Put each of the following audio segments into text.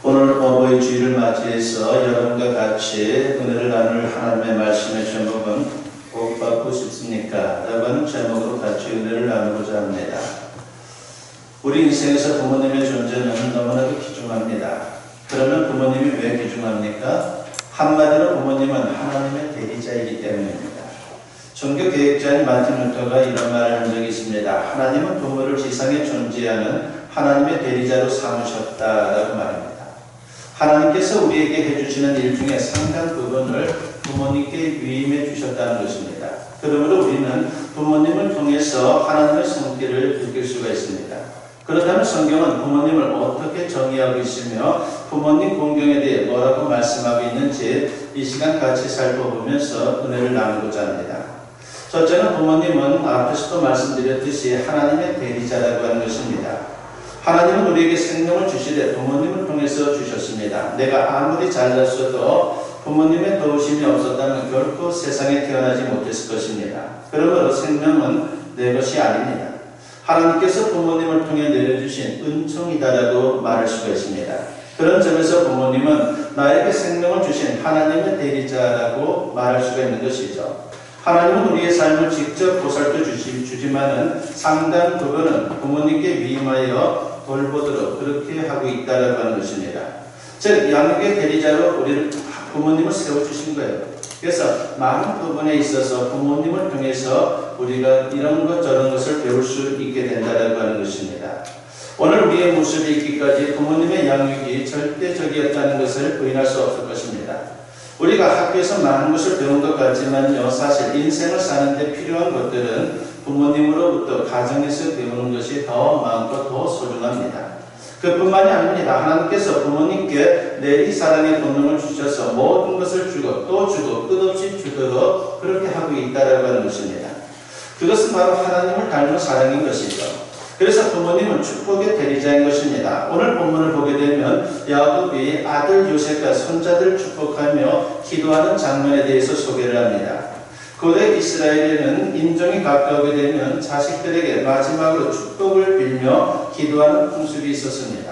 오늘 어버이 주일을 맞이해서 여러분과 같이 은혜를 나눌 하나님의 말씀의 제목은 복 받고 싶습니까? 라고 하는 제목으로 같이 은혜를 나누고자 합니다. 우리 인생에서 부모님의 존재는 너무나도 귀중합니다. 그러면 부모님이 왜 귀중합니까? 한마디로 부모님은 하나님의 대리자이기 때문입니다. 종교 계획자인 마틴 루터가 이런 말을 한 적이 있습니다. 하나님은 부모를 지상에 존재하는 하나님의 대리자로 삼으셨다라고 말합니다. 하나님께서 우리에게 해주시는 일 중에 상당 부분을 부모님께 위임해 주셨다는 것입니다. 그러므로 우리는 부모님을 통해서 하나님의 성질을 느낄 수가 있습니다. 그렇다면 성경은 부모님을 어떻게 정의하고 있으며 부모님 공경에 대해 뭐라고 말씀하고 있는지 이 시간 같이 살펴보면서 은혜를 나누고자 합니다. 첫째는 부모님은 앞에서도 말씀드렸듯이 하나님의 대리자라고 하는 것입니다. 하나님은 우리에게 생명을 주시되 부모님을 통해서 주셨습니다. 내가 아무리 잘났어도 부모님의 도우심이 없었다면 결코 세상에 태어나지 못했을 것입니다. 그러므로 생명은 내 것이 아닙니다. 하나님께서 부모님을 통해 내려주신 은총이다라고 말할 수가 있습니다. 그런 점에서 부모님은 나에게 생명을 주신 하나님의 대리자라고 말할 수가 있는 것이죠. 하나님은 우리의 삶을 직접 보살펴 주지만은 상당 부분은 부모님께 위임하여 돌보도록 그렇게 하고 있다라고 하는 것입니다. 즉 양육의 대리자로 우리를 부모님을 세워주신 거예요. 그래서 많은 부분에 있어서 부모님을 통해서 우리가 이런 것 저런 것을 배울 수 있게 된다라고 하는 것입니다. 오늘 우리의 모습이 있기까지 부모님의 양육이 절대적이었다는 것을 부인할 수 없을 것입니다. 우리가 학교에서 많은 것을 배운 것 같지만요, 사실 인생을 사는데 필요한 것들은 부모님으로부터 가정에서 배우는 것이 더 많고 더 소중합니다. 그뿐만이 아닙니다. 하나님께서 부모님께 내리사랑의 본능을 주셔서 모든 것을 주고 또 주고 끝없이 주도록 그렇게 하고 있다라고 하는 것입니다. 그것은 바로 하나님을 닮은 사랑인 것이죠. 그래서 부모님은 축복의 대리자인 것입니다. 오늘 본문을 보게 되면 야곱이 아들 요셉과 손자들을 축복하며 기도하는 장면에 대해서 소개를 합니다. 고대 이스라엘에는 임종이 가까우게 되면 자식들에게 마지막으로 축복을 빌며 기도하는 풍습이 있었습니다.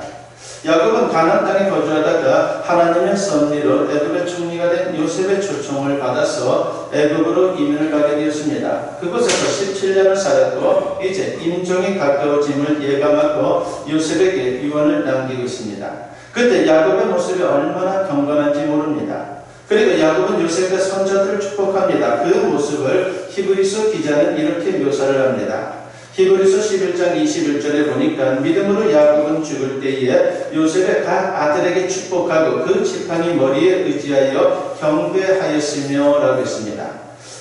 야곱은 가나안 땅에 거주하다가 하나님의 섭리로 애굽의 총리가 된 요셉의 초청을 받아서 애굽으로 이민을 가게 되었습니다. 그곳에서 17년을 살았고 이제 임종이 가까워짐을 예감하고 요셉에게 유언을 남기고 있습니다. 그때 야곱의 모습이 얼마나 경건한지 모릅니다. 그리고 야곱은 요셉의 손자들을 축복합니다. 그 모습을 히브리서 기자는 이렇게 묘사를 합니다. 히브리서 11장 21절에 보니까 믿음으로 야곱은 죽을 때에 요셉의 각 아들에게 축복하고 그 지팡이 머리에 의지하여 경배하였으며 라고 했습니다.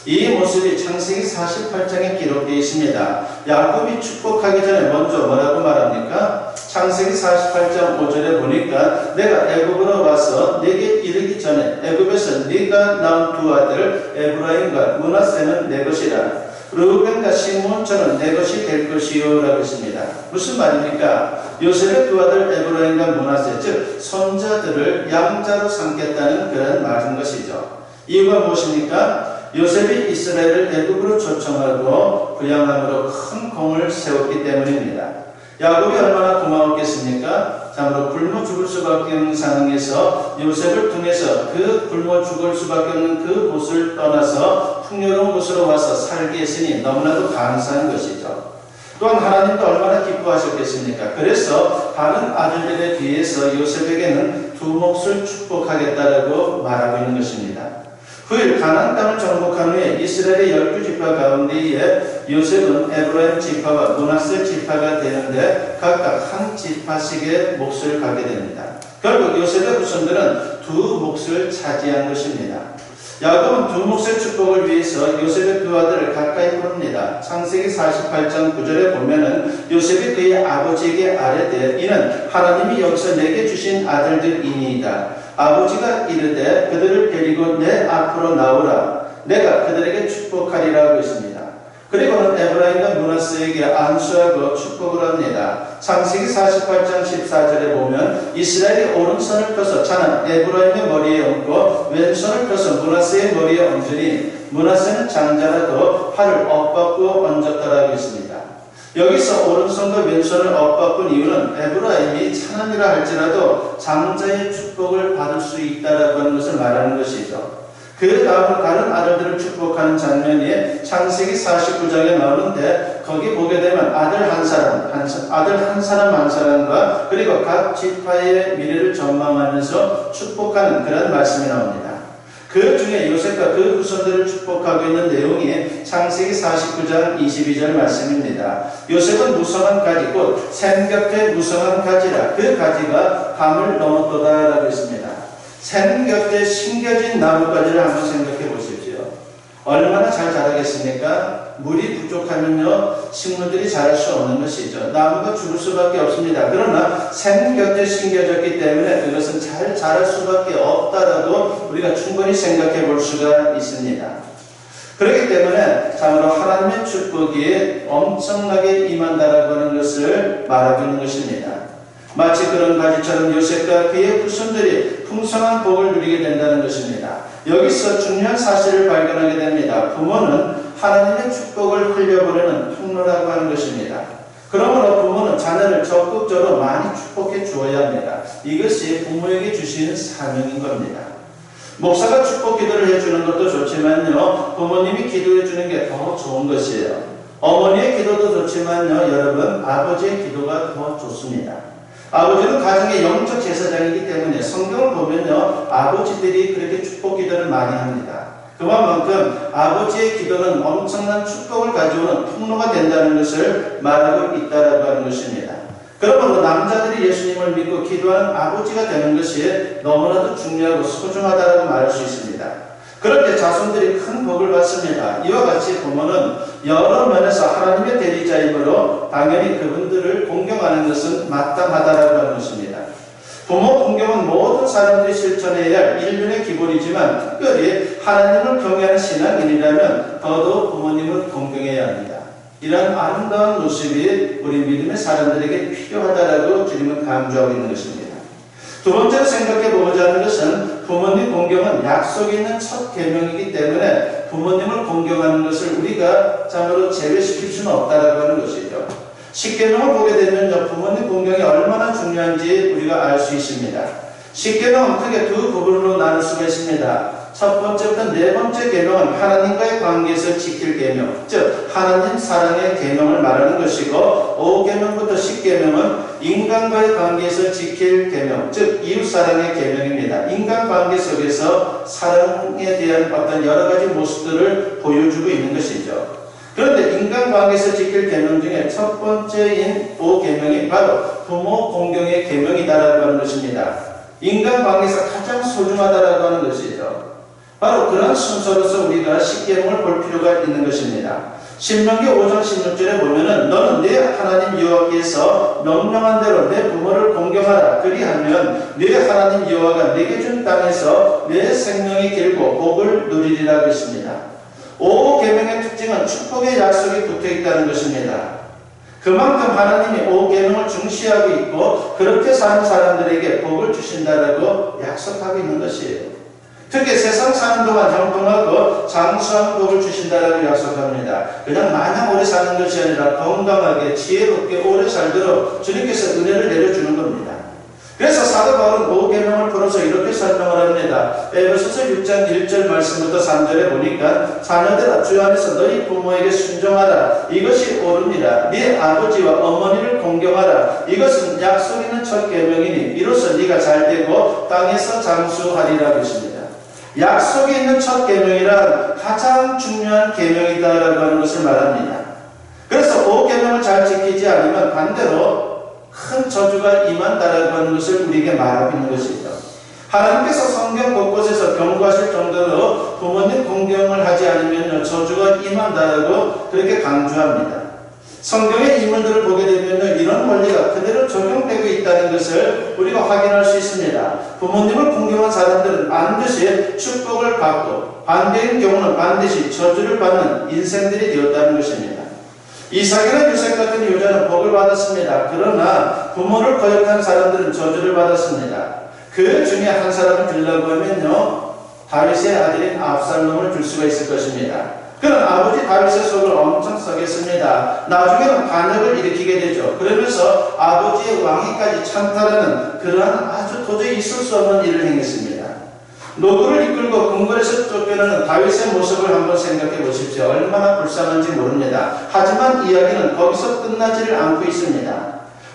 이 모습이 창세기 48장에 기록되어 있습니다. 야곱이 축복하기 전에 먼저 뭐라고 말합니까? 창세기 48장 5절에 보니까 내가 애굽으로 와서 네게 이르기 전에 애굽에서 네가 낳은 두 아들 에브라임과 므낫세는 내 것이라. 르우벤과 시므온처럼 내 것이 될 것이요 라고 했습니다. 무슨 말입니까? 요셉의 두 아들 에브라임과 므낫세, 즉 손자들을 양자로 삼겠다는 그런 말인 것이죠. 이유가 무엇입니까? 요셉이 이스라엘을 애굽으로 초청하고 부양함으로 큰 공을 세웠기 때문입니다. 야곱이 얼마나 고마웠겠습니까? 참으로 굶어 죽을 수밖에 없는 상황에서 요셉을 통해서 그 굶어 죽을 수밖에 없는 그 곳을 떠나서 풍요로운 곳으로 와서 살게 했으니 너무나도 감사한 것이죠. 또한 하나님도 얼마나 기뻐하셨겠습니까? 그래서 다른 아들들에 비해서 요셉에게는 두 몫을 축복하겠다라고 말하고 있는 것입니다. 후일 가나안 땅을 정복한 후에 이스라엘의 12지파 가운데에 요셉은 에브라임 지파와 므낫세 지파가 되는데 각각 한 지파씩의 몫을 갖게 됩니다. 결국 요셉의 후손들은 두 몫을 차지한 것입니다. 야곱은 두 몫의 축복을 위해서 요셉의 두 아들을 가까이 부릅니다. 창세기 48장 9절에 보면은 요셉이 그의 아버지에게 아뢰되 이는 하나님이 여기서 내게 주신 아들들이니이다. 아버지가 이르되 그들을 데리고 내 앞으로 나오라. 내가 그들에게 축복하리라 하고 있습니다. 그리고는 에브라임과 므낫세에게 안수하고 축복을 합니다. 창세기 48장 14절에 보면 이스라엘이 오른손을 펴서 차는 에브라임의 머리에 얹고 왼손을 펴서 므낫세의 머리에 얹으니 므낫세는 장자라도 팔을 엇받고 얹었다라고 있습니다. 여기서 오른손과 왼손을 엇바꾼 이유는 에브라임이 차남이라 할지라도 장자의 축복을 받을 수 있다라고 하는 것을 말하는 것이죠. 그 다음으로 다른 아들들을 축복하는 장면이 창세기 49장에 나오는데 거기 보게 되면 아들 한 사람과 그리고 각 지파의 미래를 전망하면서 축복하는 그런 말씀이 나옵니다. 그 중에 요셉과 그 후손들을 축복하고 있는 내용이 창세기 49장 22절 말씀입니다. 요셉은 무성한 가지 곧 샘 곁에 무성한 가지라 그 가지가 밤을 넘었도다라고 했습니다. 샘 곁에 심겨진 나뭇가지를 한번 생각해 보십시오. 얼마나 잘 자라겠습니까? 물이 부족하면요 식물들이 자랄 수 없는 것이죠. 나무가 죽을 수밖에 없습니다. 그러나 샘 곁에 심겨졌기 때문에 그것은 잘 자랄 수밖에 없다라고 우리가 충분히 생각해 볼 수가 있습니다. 그렇기 때문에 참으로 하나님의 축복이 엄청나게 임한다라고 하는 것을 말하고 있는 것입니다. 마치 그런 가지처럼 요셉과 그의 후손들이 풍성한 복을 누리게 된다는 것입니다. 여기서 중요한 사실을 발견하게 됩니다. 부모는 하나님의 축복을 흘려보내는 통로라고 하는 것입니다. 그러므로 부모는 자녀를 적극적으로 많이 축복해 주어야 합니다. 이것이 부모에게 주시는 사명인 겁니다. 목사가 축복 기도를 해주는 것도 좋지만요, 부모님이 기도해 주는 게 더 좋은 것이에요. 어머니의 기도도 좋지만요, 여러분, 아버지의 기도가 더 좋습니다. 아버지는 가정의 영적 제사장이기 때문에 성경을 보면요, 아버지들이 그렇게 축복 기도를 많이 합니다. 그만큼 아버지의 기도는 엄청난 축복을 가져오는 통로가 된다는 것을 말하고 있다라고 하는 것입니다. 그러므로 남자들이 예수님을 믿고 기도하는 아버지가 되는 것이 너무나도 중요하고 소중하다고 말할 수 있습니다. 그런데 자손들이 큰 복을 받습니다. 이와 같이 부모는 여러 면에서 하나님의 대리자이므로 당연히 그분들을 공경하는 것은 마땅하다라고 하는 것입니다. 부모 공경은 모든 사람들이 실천해야 할 인륜의 기본이지만 특별히 하나님을 경외하는 신앙인이라면 더더욱 부모님을 공경해야 합니다. 이러한 아름다운 모습이 우리 믿음의 사람들에게 필요하다라고 주님은 강조하고 있는 것입니다. 두 번째로 생각해 보고자 하는 것은 부모님 공경은 약속이 있는 첫 계명이기 때문에 부모님을 공경하는 것을 우리가 참으로 제외시킬 수는 없다라고 하는 것이죠. 십계명을 보게 되면요, 부모님 공경이 얼마나 중요한지 우리가 알 수 있습니다. 십계명은 크게 두 부분으로 나눌 수가 있습니다. 첫 번째부터 네 번째 계명은 하나님과의 관계에서 지킬 계명, 즉 하나님 사랑의 계명을 말하는 것이고 5계명부터 10계명은 인간과의 관계에서 지킬 계명, 즉 이웃사랑의 계명입니다. 인간관계 속에서 사랑에 대한 어떤 여러 가지 모습들을 보여주고 있는 것이죠. 그런데 인간관계에서 지킬 계명 중에 첫 번째인 5계명이 바로 부모 공경의 계명이다라고 하는 것입니다. 인간관계에서 가장 소중하다라고 하는 것이죠. 바로 그런 순서로서 우리가 십계명을 볼 필요가 있는 것입니다. 신명기 5장 16절에 보면은 너는 네 하나님 여호와께서 명령한 대로 내 부모를 공경하라. 그리하면 네 하나님 여호와가 네게 준 땅에서 내 생명이 길고 복을 누리리라고 했습니다. 5계명의 특징은 축복의 약속이 붙어있다는 것입니다. 그만큼 하나님이 5계명을 중시하고 있고 그렇게 사는 사람들에게 복을 주신다라고 약속하고 있는 것이에요. 특히 세상 사는 동안 형통하고 장수한 복을 주신다라고 약속합니다. 그냥 마냥 오래 사는 것이 아니라 건강하게 지혜롭게 오래 살도록 주님께서 은혜를 내려주는 겁니다. 그래서 사도 바울은 5계명을 풀어서 이렇게 설명을 합니다. 에베소서 6장 1절 말씀부터 3절에 보니까 자녀들아 주 안에서 너희 부모에게 순종하라. 이것이 옳으니라. 네 아버지와 어머니를 공경하라. 이것은 약속 있는 첫 계명이니 이로써 네가 잘되고 땅에서 장수하리라고 했습니다. 약속이 있는 첫 계명이란 가장 중요한 계명이다라고 하는 것을 말합니다. 그래서 5계명을 잘 지키지 않으면 반대로 큰 저주가 임한다라고 하는 것을 우리에게 말하고 있는 것이죠. 하나님께서 성경 곳곳에서 경고하실 정도로 부모님 공경을 하지 않으면 저주가 임한다라고 그렇게 강조합니다. 성경의 인물들을 보게 되면 이런 원리가 그대로 적용되고 있다는 것을 우리가 확인할 수 있습니다. 부모님을 공경한 사람들은 반드시 축복을 받고 반대인 경우는 반드시 저주를 받는 인생들이 되었다는 것입니다. 이삭이나 요셉 같은 유자는 복을 받았습니다. 그러나 부모를 거역한 사람들은 저주를 받았습니다. 그 중에 한 사람을 들라고 하면요, 다윗의 아들인 압살롬을 들 수가 있을 것입니다. 그는 아버지 다윗의 속을 엄청 썩였습니다. 나중에는 반역을 일으키게 되죠. 그러면서 아버지의 왕위까지 찬탈하는 그러한 아주 도저히 있을 수 없는 일을 행했습니다. 노구를 이끌고 궁궐에서 쫓겨나는 다윗의 모습을 한번 생각해 보십시오. 얼마나 불쌍한지 모릅니다. 하지만 이야기는 거기서 끝나지를 않고 있습니다.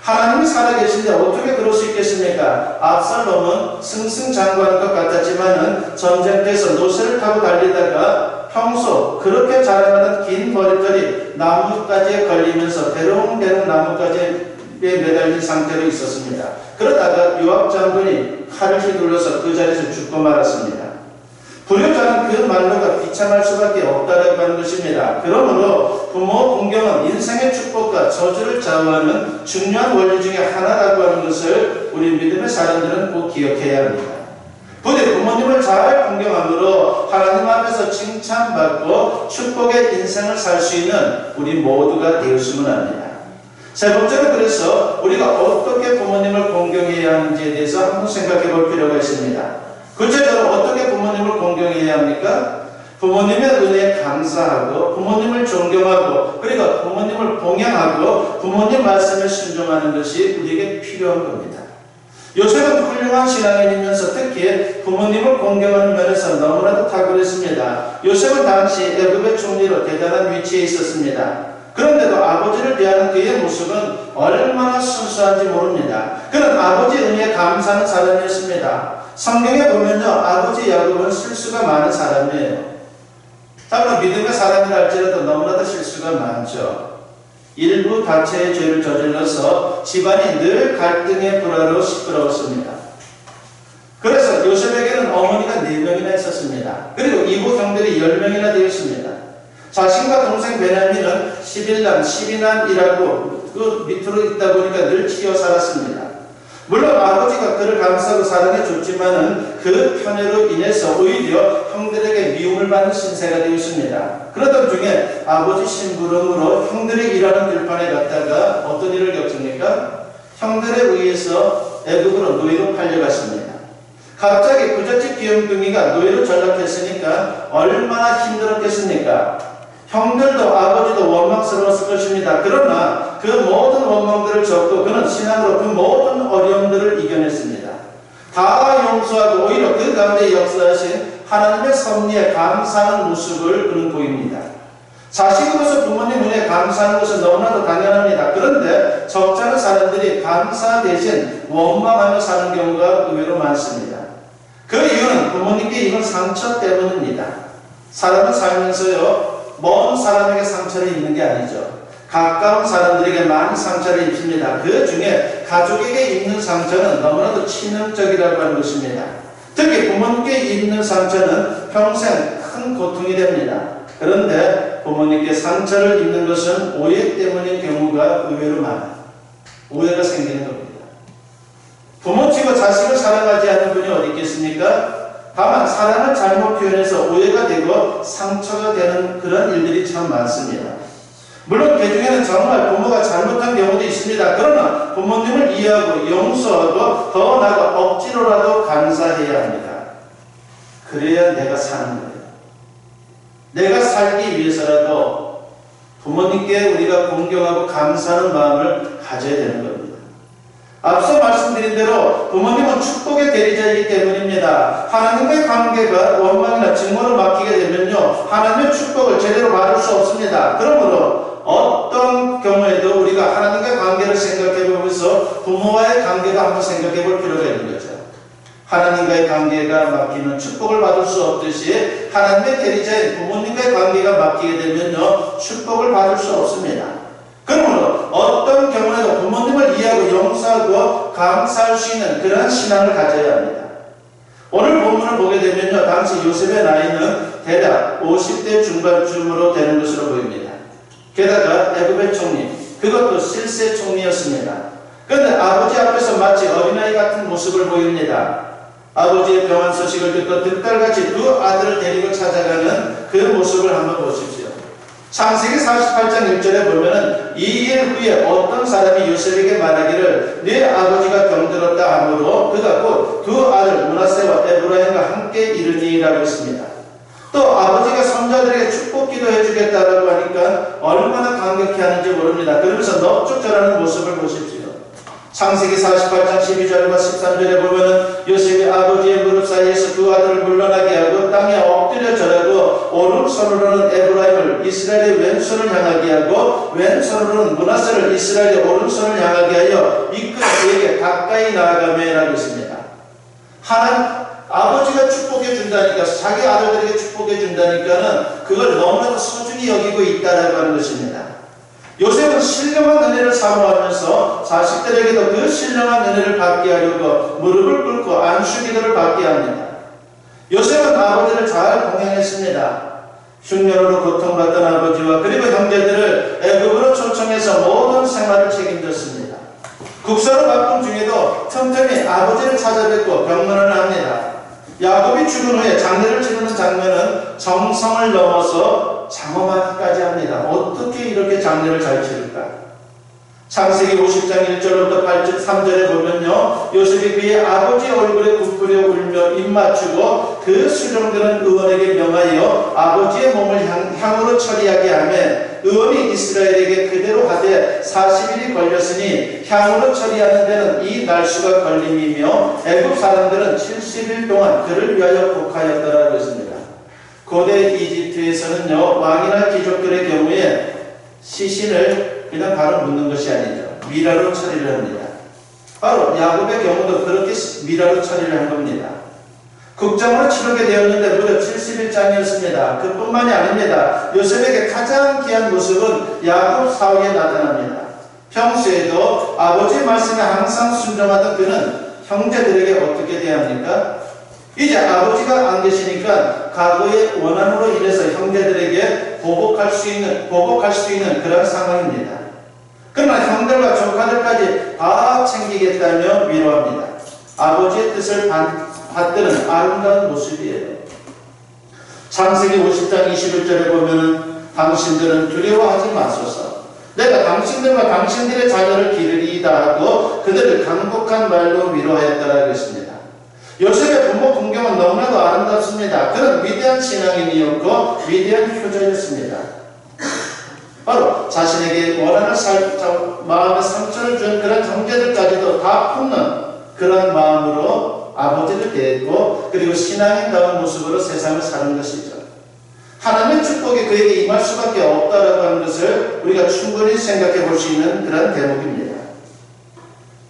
하나님이 살아계신데 어떻게 그럴 수 있겠습니까? 압살롬은 승승장구할 것 같았지만은 전쟁터에서 노새를 타고 달리다가 평소 그렇게 자랑하던 긴 머리털이 나뭇가지에 걸리면서 대롱대롱 나뭇가지에 매달린 상태로 있었습니다. 그러다가 요압 장군이 칼을 휘둘러서 그 자리에서 죽고 말았습니다. 불효자는 그 말로가 비참할 수밖에 없다라고 하는 것입니다. 그러므로 부모 공경은 인생의 축복과 저주를 좌우하는 중요한 원리 중에 하나라고 하는 것을 우리 믿음의 사람들은 꼭 기억해야 합니다. 부디 부모님을 잘 공경함으로 하나님 앞에서 칭찬받고 축복의 인생을 살 수 있는 우리 모두가 되었으면 합니다. 세 번째로 그래서 우리가 어떻게 부모님을 공경해야 하는지에 대해서 한번 생각해 볼 필요가 있습니다. 구체적으로 어떻게 부모님을 공경해야 합니까? 부모님의 은혜에 감사하고 부모님을 존경하고 그리고 부모님을 봉양하고 부모님 말씀에 순종하는 것이 우리에게 필요한 겁니다. 요셉은 훌륭한 신앙인이면서 특히 부모님을 공경하는 면에서 너무나도 탁월했습니다. 요셉은 당시 애굽의 총리로 대단한 위치에 있었습니다. 그런데도 아버지를 대하는 그의 모습은 얼마나 순수한지 모릅니다. 그는 아버지 은혜에 감사하는 사람이었습니다. 성경에 보면요, 아버지 야곱은 실수가 많은 사람이에요. 다만 믿음의 사람이라 할지라도 너무나도 실수가 많죠. 일부 다체의 죄를 저질러서 집안이 늘 갈등의 불화로 시끄러웠습니다. 그래서 요셉에게는 어머니가 4명이나 있었습니다. 그리고 이후 형들이 10명이나 되었습니다. 자신과 동생 베냐민은 11남, 12남이라고 그 밑으로 있다 보니까 늘 치여 살았습니다. 물론 아버지가 그를 감싸고 사랑해 줬지만은 그 편애로 인해서 오히려 형들에게 미움을 받는 신세가 되었습니다. 그러던 중에 아버지 심부름으로 형들이 일하는 들판에 갔다가 어떤 일을 겪습니까? 형들에 의해서 애굽으로 노예로 팔려갔습니다. 갑자기 부잣집 귀염둥이가 노예로 전락했으니까 얼마나 힘들었겠습니까? 형들도 아버지도 원망스러웠을 것입니다. 그러나 그 모든 원망들을 접고 그는 신앙으로 그 모든 어려움들을 이겨냈습니다. 다 용서하고 오히려 그 가운데 역사하신 하나님의 섭리에 감사하는 모습을 그는 보입니다. 자식으로서 부모님 은혜에 감사하는 것은 너무나도 당연합니다. 그런데 적잖은 사람들이 감사 대신 원망하며 사는 경우가 의외로 많습니다. 그 이유는 부모님께 입은 상처 때문입니다. 사람은 살면서요, 먼 사람에게 상처를 입는 게 아니죠. 가까운 사람들에게 많은 상처를 입힙니다. 그 중에 가족에게 입는 상처는 너무나도 치명적이라고 하는 것입니다. 특히 부모님께 입는 상처는 평생 큰 고통이 됩니다. 그런데 부모님께 상처를 입는 것은 오해 때문인 경우가 의외로 많아요. 오해가 생기는 겁니다. 부모치고 자식을 사랑하지 않는 분이 어디 있겠습니까? 다만 사랑을 잘못 표현해서 오해가 되고 상처가 되는 그런 일들이 참 많습니다. 물론 그 중에는 정말 부모가 잘못한 경우도 있습니다. 그러나 부모님을 이해하고 용서하고 더 나아가 억지로라도 감사해야 합니다. 그래야 내가 사는 거예요. 내가 살기 위해서라도 부모님께 우리가 공경하고 감사하는 마음을 가져야 되는 겁니다. 앞서 말씀드린 대로 부모님은 축복의 대리자이기 때문입니다. 하나님과의 관계가 원망이나 증오로 막히게 되면요, 하나님의 축복을 제대로 받을 수 없습니다. 그러므로 어떤 경우에도 우리가 하나님과의 관계를 생각해 보면서 부모와의 관계도 한번 생각해 볼 필요가 있는 거죠. 하나님과의 관계가 막히면 축복을 받을 수 없듯이 하나님의 대리자인 부모님과의 관계가 막히게 되면요, 축복을 받을 수 없습니다. 그러므로 어떤 경우에도 부모님을 이해하고 용서하고 감사할 수 있는 그러한 신앙을 가져야 합니다. 오늘 본문을 보게 되면요, 당시 요셉의 나이는 대략 50대 중반쯤으로 되는 것으로 보입니다. 게다가 애굽의 총리, 그것도 실세 총리였습니다. 그런데 아버지 앞에서 마치 어린아이 같은 모습을 보입니다. 아버지의 병환 소식을 듣고 득달같이 두 아들을 데리고 찾아가는 그 모습을 한번 보십시오. 창세기 48장 1절에 보면은 이 일 후에 어떤 사람이 요셉에게 말하기를 네 아버지가 병들었다 하므로 그가 곧 두 아들 므낫세와 에브라임과 함께 이르니라고 했습니다. 또 아버지가 손자들에게 축복 기도해 주겠다라고 하니까 얼마나 감격해 하는지 모릅니다. 그러면서 넙죽절하는 모습을 보십시오. 창세기 48장 12절과 13절에 보면은 요셉이 아버지의 무릎 사이에서 두 아들을 물러나게 하고 땅에 엎드려 절하고 오른손으로는 에브라임을 이스라엘의 왼손을 향하게 하고 왼손으로는 므낫세를 이스라엘의 오른손을 향하게 하여 이끌어 그에게 가까이 나아가며 라고 있습니다. 하나님 아버지가 축복해 준다니까, 자기 아들들에게 축복해 준다니까는 그걸 너무나도 소중히 여기고 있다라고 하는 것입니다. 요셉은 신령한 은혜를 사모하면서 자식들에게도 그 신령한 은혜를 받게 하려고 무릎을 꿇고 안수기도를 받게 합니다. 요셉은 아버지를 잘 공양했습니다. 흉년으로 고통받던 아버지와 그리고 형제들을 애굽으로 초청해서 모든 생활을 책임졌습니다. 국사로 바쁜 중에도 틈틈이 아버지를 찾아뵙고 병문안을 합니다. 야곱이 죽은 후에 장례를 치르는 장면은 정성을 넘어서 장엄하기까지 합니다. 어떻게 이렇게 장례를 잘 치를까? 창세기 50장 1절부터 8절 3절에 보면요, 요셉이 그의 아버지 얼굴에 굽으려 울며 입맞추고 그 수종들은 의원에게 명하여 아버지의 몸을 향으로 처리하게 하며 의원이 이스라엘에게 그대로 하되 40일이 걸렸으니 향으로 처리하는 데는 이 날수가 걸림이며 애굽 사람들은 70일 동안 그를 위하여 곡하였더라고 했습니다. 고대 이집트에서는요, 왕이나 귀족들의 경우에 시신을 그냥 바로 묻는 것이 아니죠. 미라로 처리를 합니다. 바로 야곱의 경우도 그렇게 미라로 처리를 한 겁니다. 국정으로 치르게 되었는데 무려 70일장이었습니다. 그뿐만이 아닙니다. 요셉에게 가장 귀한 모습은 야곱 사후에 나타납니다. 평소에도 아버지의 말씀에 항상 순종하던 그는 형제들에게 어떻게 대합니까? 이제 아버지가 안 계시니까 과거의 원한으로 인해서 형제들에게 보복할 수 있는 그런 상황입니다. 그러나 형들과 조카들까지 다 챙기겠다며 위로합니다. 아버지의 뜻을 받드는 아름다운 모습이에요. 창세기 50장 21절에 보면 당신들은 두려워하지 마소서. 내가 당신들과 당신들의 자녀를 기르리이다 하고 그들을 강곡한 말로 위로하였다라고 했습니다. 요셉의 부모 풍경은 너무나도 아름답습니다. 그는 위대한 신앙인이었고 위대한 효자였습니다. 바로 자신에게 원하는 마음의 상처를 준 그런 형제들까지도 다 품는 그런 마음으로 아버지를 대했고 그리고 신앙인다운 모습으로 세상을 사는 것이죠. 하나님의 축복이 그에게 임할 수밖에 없다라고 하는 것을 우리가 충분히 생각해 볼 수 있는 그런 대목입니다.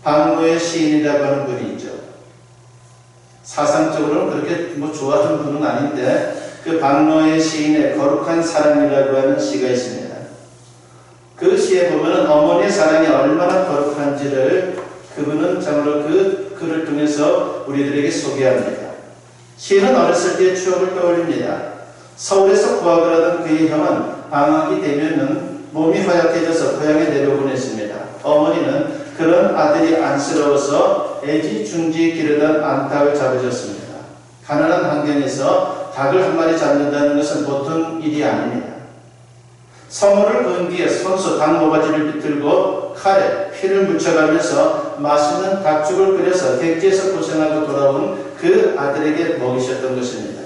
박노의 시인이라고 하는 분이 있죠. 사상적으로는 그렇게 좋아하는 분은 아닌데 그 박노의 시인의 거룩한 사랑이라고 하는 시가 있습니다. 그 시에 보면 어머니의 사랑이 얼마나 거룩한지를 그분은 참으로 그 글을 통해서 우리들에게 소개합니다. 시인은 어렸을 때의 추억을 떠올립니다. 서울에서 구학을 하던 그의 형은 방학이 되면은 몸이 허약해져서 고향에 내려보냈습니다. 어머니는 그런 아들이 안쓰러워서 애지중지 기르던 암탉을 잡으셨습니다. 가난한 환경에서 닭을 한 마리 잡는다는 것은 보통 일이 아닙니다. 성물을 건 뒤에 손수 닭 모가지를 비틀고 칼에 피를 묻혀가면서 맛있는 닭죽을 끓여서 객지에서 고생하고 돌아온 그 아들에게 먹이셨던 것입니다.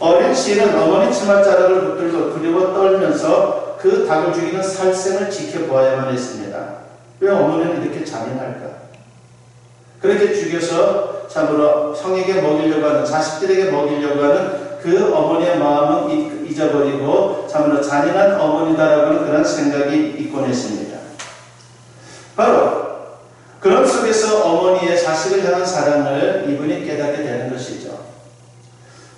어린 시인은 어머니 치맛자락을 붙들고 두려워 떨면서 그 닭을 죽이는 살생을 지켜보아야만 했습니다. 왜 어머니는 이렇게 잔인할까? 그렇게 죽여서 참으로 형에게 먹이려고 하는, 자식들에게 먹이려고 하는 그 어머니의 마음은 잊어버리고 참으로 잔인한 어머니다라고 하는 그런 생각이 있곤 했습니다. 바로 그런 속에서 어머니의 자식을 향한 사랑을 이분이 깨닫게 되는 것이죠.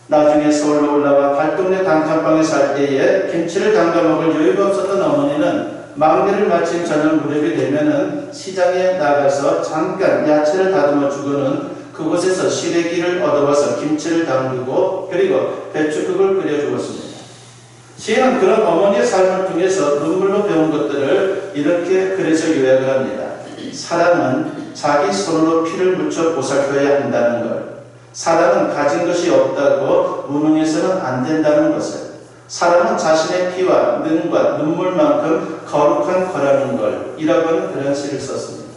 나중에 서울로 올라와 달동네 단칸방에 살 때에 김치를 담가 먹을 여유가 없었던 어머니는 만개를 마친 저녁 무렵이 되면은 시장에 나가서 잠깐 야채를 다듬어 주고는 그곳에서 시래기를 얻어와서 김치를 담그고 그리고 배추국을 끓여 주었습니다. 시인은 그런 어머니의 삶을 통해서 눈물로 배운 것들을 이렇게 글에서 요약을 합니다. 사랑은 자기 손으로 피를 묻혀 보살펴야 한다는 걸, 사랑은 가진 것이 없다고 무능해서는 안 된다는 것을, 사랑은 자신의 피와 능과 눈물만큼 거룩한 거라는 걸, 이라고 하는 그런 시를 썼습니다.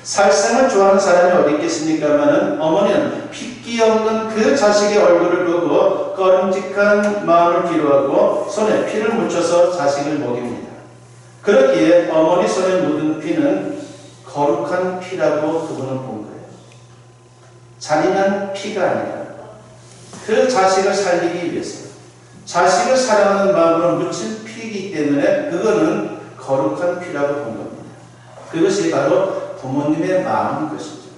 살생을 좋아하는 사람이 어디 있겠습니까마는 어머니는 핏기 없는 그 자식의 얼굴을 보고 꺼림직한 마음을 기로하고 손에 피를 묻혀서 자식을 먹입니다. 그렇기에 어머니 손에 묻은 피는 거룩한 피라고 그분은 본 거예요. 잔인한 피가 아니라 그 자식을 살리기 위해서 자식을 사랑하는 마음으로 묻힌 피이기 때문에 그거는 거룩한 피라고 본 겁니다. 그것이 바로 부모님의 마음인 것이죠.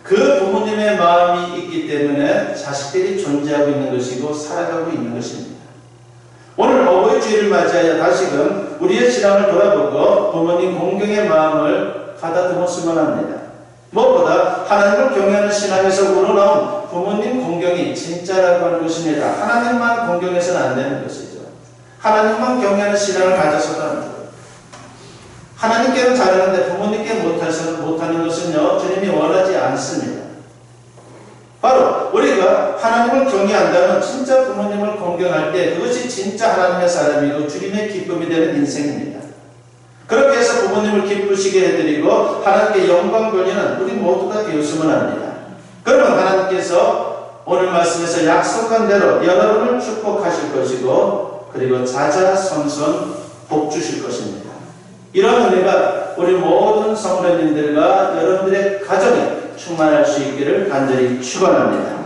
그 부모님의 마음이 있기 때문에 자식들이 존재하고 있는 것이고 살아가고 있는 것입니다. 오늘 어버이 주일을 맞이하여 다시금 우리의 신앙을 돌아보고 부모님 공경의 마음을 가다듬었으면 합니다. 무엇보다 하나님을 경외하는 신앙에서 우러나온 부모님 공경이 진짜라고 하는 것입니다. 하나님만 공경해서는 안 되는 것이죠. 하나님만 경외하는 신앙을 가져서도 안 돼요. 하나님께는 잘하는데 부모님께 못하는 것은요, 주님이 원하지 않습니다. 바로 우리가 하나님을 경외한다면 진짜 부모님을 공경할 때 그것이 진짜 하나님의 사람이고 주님의 기쁨이 되는 인생입니다. 그렇게 해서 부모님을 기쁘시게 해드리고 하나님께 영광 돌리는 우리 모두가 되었으면 합니다. 그러면 하나님께서 오늘 말씀에서 약속한 대로 여러분을 축복하실 것이고 그리고 자자손손 복 주실 것입니다. 이런 은혜가 우리 모든 성도님들과 여러분들의 가정에 충만할 수 있기를 간절히 축원합니다.